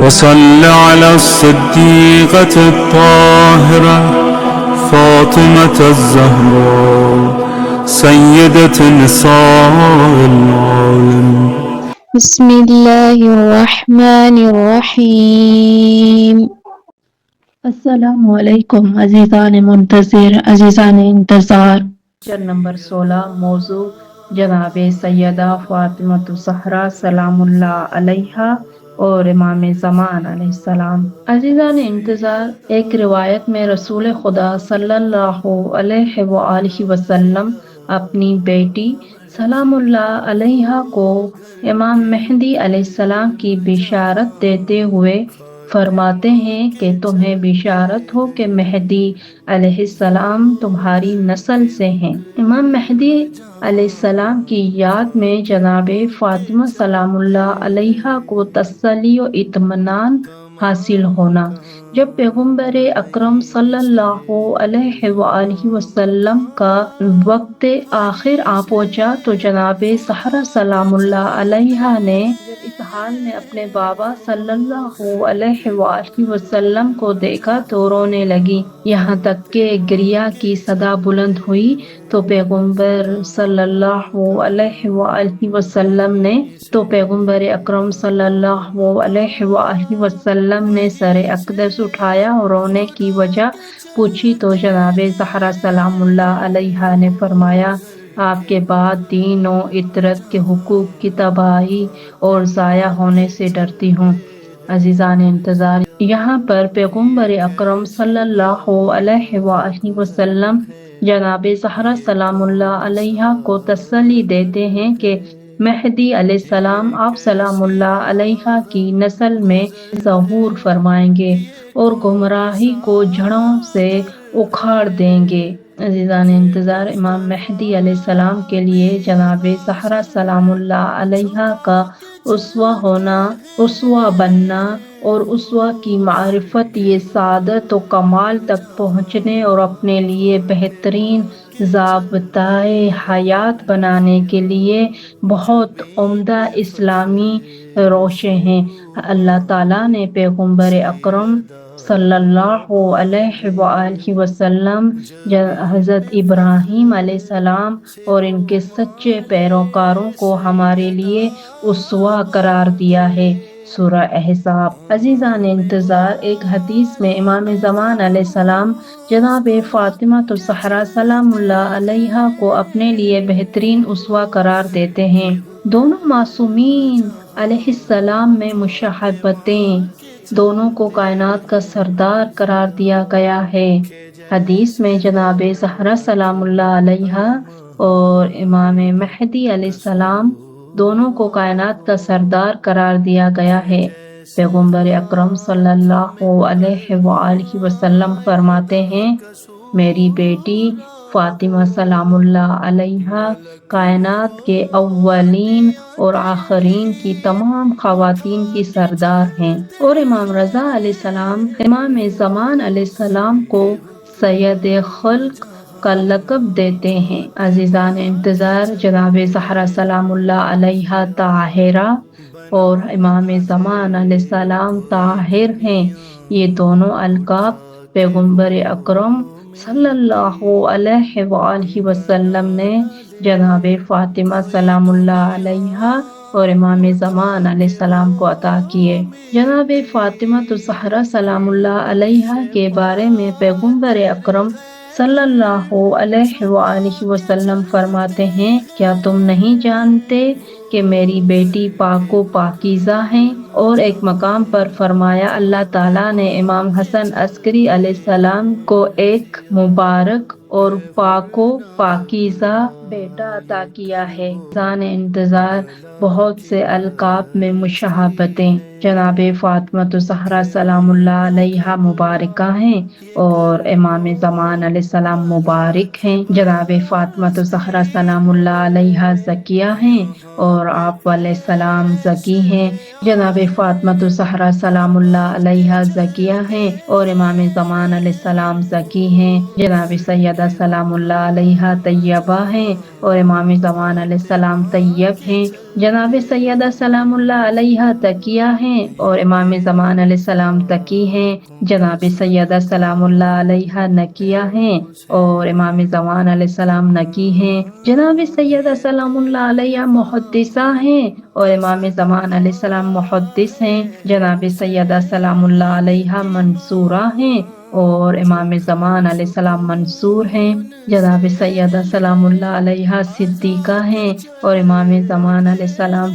وصل على الصديقة الطاهرة فاطمة الزهراء سيدة نساء العالمين. بسم اللہ الرحمن الرحیم۔ السلام علیکم عزیزان منتظر، عزیزان انتظار۔ لیکچر نمبر 16، موضوع جناب سیدہ فاطمہ الزہرا سلام اللہ علیہا اور امام زمان علیہ السلام۔ عزیزان انتظار، ایک روایت میں رسول خدا صلی اللہ علیہ وآلہ وسلم اپنی بیٹی سلام اللہ علیہا کو امام مہدی علیہ السلام کی بشارت دیتے ہوئے فرماتے ہیں کہ تمہیں بشارت ہو کہ مہدی علیہ السلام تمہاری نسل سے ہیں۔ امام مہدی علیہ السلام کی یاد میں جناب فاطمہ سلام اللہ علیہا کو تسلی و اطمینان حاصل ہونا۔ جب پیغمبر اکرم صلی اللہ علیہ وآلہ وسلم کا وقت آخر آ پہنچا تو جناب زہرا سلام اللہ علیہا نے اس حال میں اپنے بابا صلی اللہ علیہ وآلہ وسلم کو دیکھا تو رونے لگی، یہاں تک کہ گریہ کی صدا بلند ہوئی تو پیغمبر صلی اللہ علیہ وآلہ وسلم نے پیغمبر اکرم صلی اللہ علیہ وآلہ وسلم نے سر اقدس اٹھایا اور رونے کی وجہ پوچھی تو جناب زہرا سلام اللہ علیہا نے فرمایا، آپ کے بعد دین و عطرت کے حقوق کی تباہی اور ضائع ہونے سے ڈرتی ہوں۔ عزیزان انتظار، یہاں پر پیغمبر اکرم صلی اللہ علیہ وآلہ وسلم جناب زہرا سلام اللہ علیہا کو تسلی دیتے ہیں کہ مہدی علیہ السلام آپ سلام اللہ علیہا کی نسل میں ظہور فرمائیں گے اور گمراہی کو جڑوں سے اکھاڑ دیں گے۔ عزیزان انتظار، امام مہدی علیہ السلام کے لیے جناب زہرا سلام اللہ علیہا کا اسوہ بننا اور اسوہ کی معرفت، یہ سعادت و کمال تک پہنچنے اور اپنے لیے بہترین ضابطۂ حیات بنانے کے لیے بہت عمدہ اسلامی روشیں ہیں۔ اللہ تعالیٰ نے پیغمبر اکرم صلی اللہ علیہ وآلہ وسلم، حضرت ابراہیم علیہ السلام اور ان کے سچے پیروکاروں کو ہمارے لیے اسوہ قرار دیا ہے۔ سورہ احزاب۔ عزیزان انتظار، ایک حدیث میں امام زمان علیہ السلام جناب فاطمہ الزہرا سلام اللہ علیہا کو اپنے لیے بہترین اسوہ قرار دیتے ہیں۔ دونوں معصومین علیہ السلام میں مشابہتیں، دونوں کو کائنات کا سردار قرار دیا گیا ہے۔ حدیث میں جناب زہرا سلام اللہ علیہا اور امام مہدی علیہ السلام دونوں کو کائنات کا سردار قرار دیا گیا ہے۔ پیغمبر اکرم صلی اللہ علیہ وآلہ وسلم فرماتے ہیں، میری بیٹی فاطمہ سلام اللہ علیہا کائنات کے اولین اور آخرین کی تمام خواتین کی سردار ہیں، اور امام رضا علیہ السلام امام زمان علیہ السلام کو سید خلق کا لقب دیتے ہیں۔ عزیزان انتظار، جناب زہرا سلام اللہ علیہا طاہرہ اور امام زمان علیہ السلام طاہر ہیں۔ یہ دونوں القاب پیغمبر اکرم صلی اللہ علیہ وآلہ وسلم نے جناب فاطمہ سلام اللہ علیہا اور امام زمان علیہ السلام کو عطا کیے۔ جناب فاطمہ الزہرا سلام اللہ علیہا کے بارے میں پیغمبر اکرم صلی اللہ علیہ وآلہ وسلم فرماتے ہیں، کیا تم نہیں جانتے کہ میری بیٹی پاک و پاکیزہ ہیں؟ اور ایک مقام پر فرمایا، اللہ تعالیٰ نے امام حسن عسکری علیہ السلام کو ایک مبارک اور پاک و پاکیزہ بیٹا عطا کیا ہے۔ عزیزان انتظار، بہت سے القاب میں مشابہتیں جناب فاطمہ الزہرا سلام اللہ علیہا مبارکہ ہیں اور امام زمان علیہ السلام مبارک ہیں۔ جناب فاطمہ الزہرا سلام اللہ علیہا زکیہ ہیں اور اور آپ علیہ السلام زکی ہیں، جناب فاطمۃ الزہرا سلام اللہ علیہا زکیہ ہیں اور امام زمان علیہ السلام زکی ہیں، جناب سیدہ سلام اللہ علیہا طیبہ ہیں اور امام زمان علیہ السلام طیب ہیں، جناب سیدہ سلام اللہ علیہا تقیہ ہیں اور امام زمان علیہ السلام تقی ہیں، جناب سیدہ سلام اللہ علیہا نقیہ ہیں اور امام زمان علیہ السلام نقی ہیں، جناب سیدہ سلام اللہ علیہا محدثہ ہیں اور امام زمان علیہ السلام محدث ہیں، جناب سیدہ سلام اللہ علیہا منصورہ ہیں اور امام زمان علیہ السلام منصور ہیں، جناب سیدہ سلام اللہ علیہا صدیقہ ہیں اور امام زمان علیہ السلام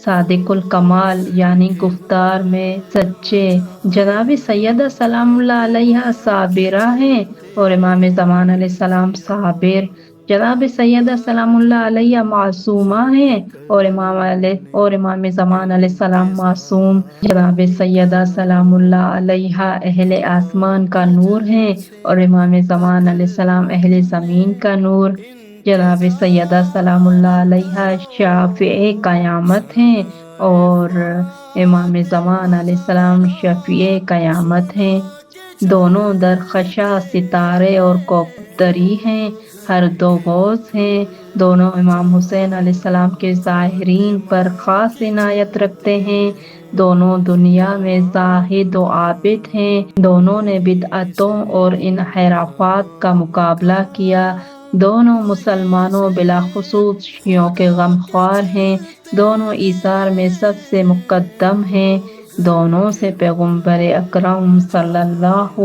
صادق الکمال یعنی گفتار میں سچے، جناب سیدہ سلام اللہ علیہا صابرہ ہیں اور امام زمان علیہ السلام صابر، جناب سیدہ سلام اللہ علیہ معصومہ ہیں اور امام زمان علیہ السلام معصوم، جناب سیدہ سلام اللہ علیہ اہل آسمان کا نور ہیں اور امام زمان علیہ السلام اہل زمین کا نور، جناب سیدہ سلام اللہ علیہ شافع قیامت ہیں اور امام زمان علیہ السلام شفیع قیامت ہیں، دونوں درخشاں ستارے اور کوکبتری ہیں، ہر دو غوث ہیں، دونوں امام حسین علیہ السلام کے ظاہرین پر خاص عنایت رکھتے ہیں، دونوں دنیا میں زاہد و عابد ہیں، دونوں نے بدعتوں اور انحرافات کا مقابلہ کیا، دونوں مسلمانوں بلاخصوص شیعوں کے غمخوار ہیں، دونوں ایثار میں سب سے مقدم ہیں، دونوں سے پیغمبر اکرم صلی اللہ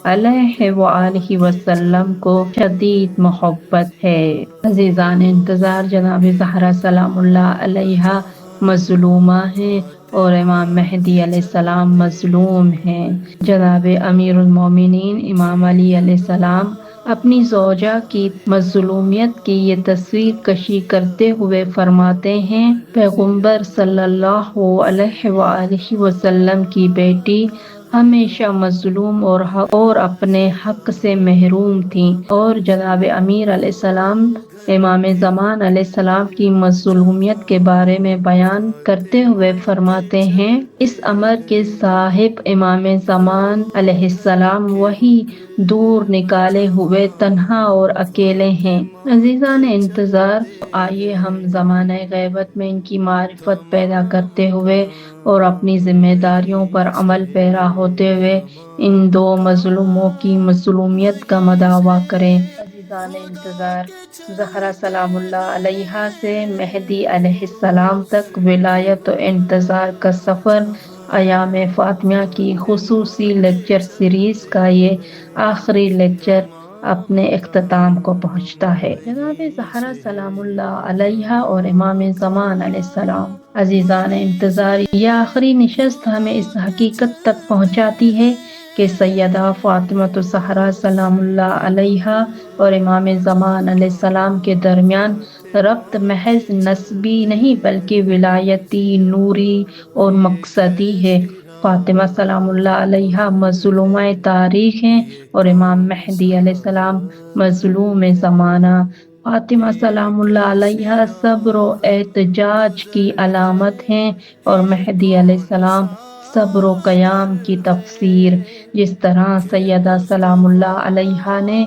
علیہ وآلہ وسلم کو شدید محبت ہے۔ عزیزان انتظار، جناب زہرا سلام اللہ علیہا مظلومہ ہیں اور امام مہدی علیہ السلام مظلوم ہیں، جناب امیر المومنین امام علی علیہ السلام اپنی زوجہ کی مظلومیت کی یہ تصویر کشی کرتے ہوئے فرماتے ہیں، پیغمبر صلی اللہ علیہ وآلہ وسلم کی بیٹی ہمیشہ مظلوم اور اپنے حق سے محروم تھیں، اور جناب امیر علیہ السلام امام زمان علیہ السلام کی مظلومیت کے بارے میں بیان کرتے ہوئے فرماتے ہیں، اس امر کے صاحب امام زمان علیہ السلام وہی دور نکالے ہوئے تنہا اور اکیلے ہیں۔ عزیزان انتظار، آئیے ہم زمانہ غیبت میں ان کی معرفت پیدا کرتے ہوئے اور اپنی ذمہ داریوں پر عمل پیرا ہوتے ہوئے ان دو مظلوموں کی مظلومیت کا مداوع کریں۔ عزیزان انتظار، زہرا سلام اللہ علیہا سے مہدی علیہ السلام تک ولایت و انتظار کا سفر ایام فاطمیہ کی خصوصی لیکچر سیریز کا یہ آخری لیکچر اپنے اختتام کو پہنچتا ہے۔ جناب زہرا سلام اللہ علیہا اور امام زمان علیہ السلام، عزیزان انتظار، یہ آخری نشست ہمیں اس حقیقت تک پہنچاتی ہے کہ سیدہ فاطمۃ الزہرا سلام اللہ علیہا اور امام زمان علیہ السلام کے درمیان ربط محض نسبی نہیں بلکہ ولایتی، نوری اور مقصدی ہے۔ فاطمہ سلام اللہ علیہا مظلومہ تاریخ ہیں اور امام مہدی علیہ السلام مظلوم زمانہ۔ فاطمہ سلام اللہ علیہا صبر و احتجاج کی علامت ہیں اور مہدی علیہ السلام صبر و قیام کی تفسیر۔ جس طرح سیدہ سلام اللہ علیہا نے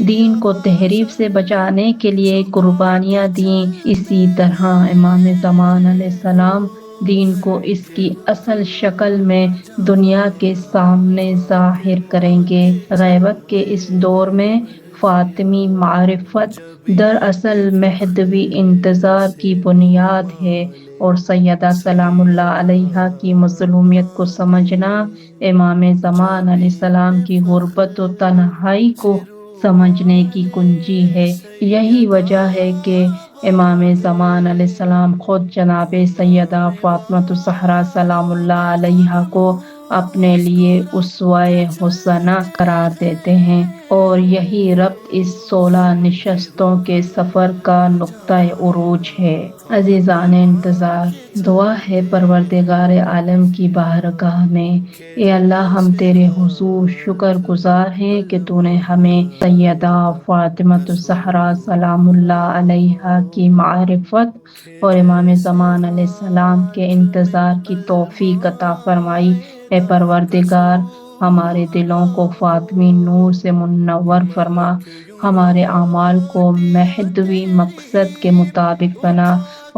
دین کو تحریف سے بچانے کے لیے قربانیاں دیں، اسی طرح امام زمان علیہ السلام دین کو اس کی اصل شکل میں دنیا کے سامنے ظاہر کریں گے۔ غیبت کے اس دور میں فاطمی معرفت دراصل مہدوی انتظار کی بنیاد ہے اور سیدہ سلام اللہ علیہا کی مظلومیت کو سمجھنا امام زمان علیہ السلام کی غربت و تنہائی کو سمجھنے کی کنجی ہے۔ یہی وجہ ہے کہ امام زمان علیہ السلام خود جناب سیدہ فاطمۃ الزہرا سلام اللہ علیہا کو اپنے لیے اسوۂ حسنہ قرار دیتے ہیں، اور یہی ربط اس 16 نشستوں کے سفر کا نقطۂ عروج ہے۔ عزیزان انتظار، دعا ہے پروردگار عالم کی بارگاہ میں، اے اللہ ہم تیرے حضور شکر گزار ہیں کہ تو نے ہمیں سیدہ فاطمۃ الزہرا سلام اللہ علیہا کی معرفت اور امام زمان علیہ السلام کے انتظار کی توفیق عطا فرمائی۔ اے پروردگار، ہمارے دلوں کو فاطمی نور سے منور فرما، ہمارے اعمال کو مہدوی مقصد کے مطابق بنا،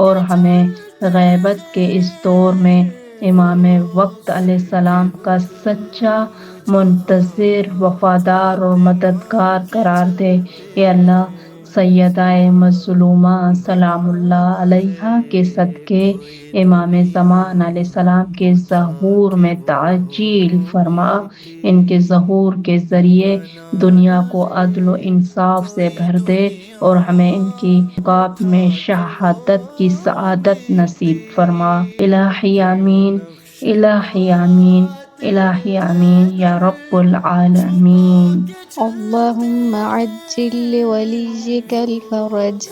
اور ہمیں غیبت کے اس دور میں امام وقت علیہ السلام کا سچا منتظر، وفادار اور مددگار قرار دے۔ اے اللہ، سیدہ مظلومہ سلام اللہ علیہا کے صدقے امام زمان علیہ السلام کے ظہور میں تعجیل فرما۔ ان کے ظہور کے ذریعے دنیا کو عدل و انصاف سے بھر دے، اور ہمیں ان کی عقاب میں شہادت کی سعادت نصیب فرما۔ الہی آمین، الہی آمین، الہی آمین یا رب العالمین۔ اللهم عجل لوليك الفرج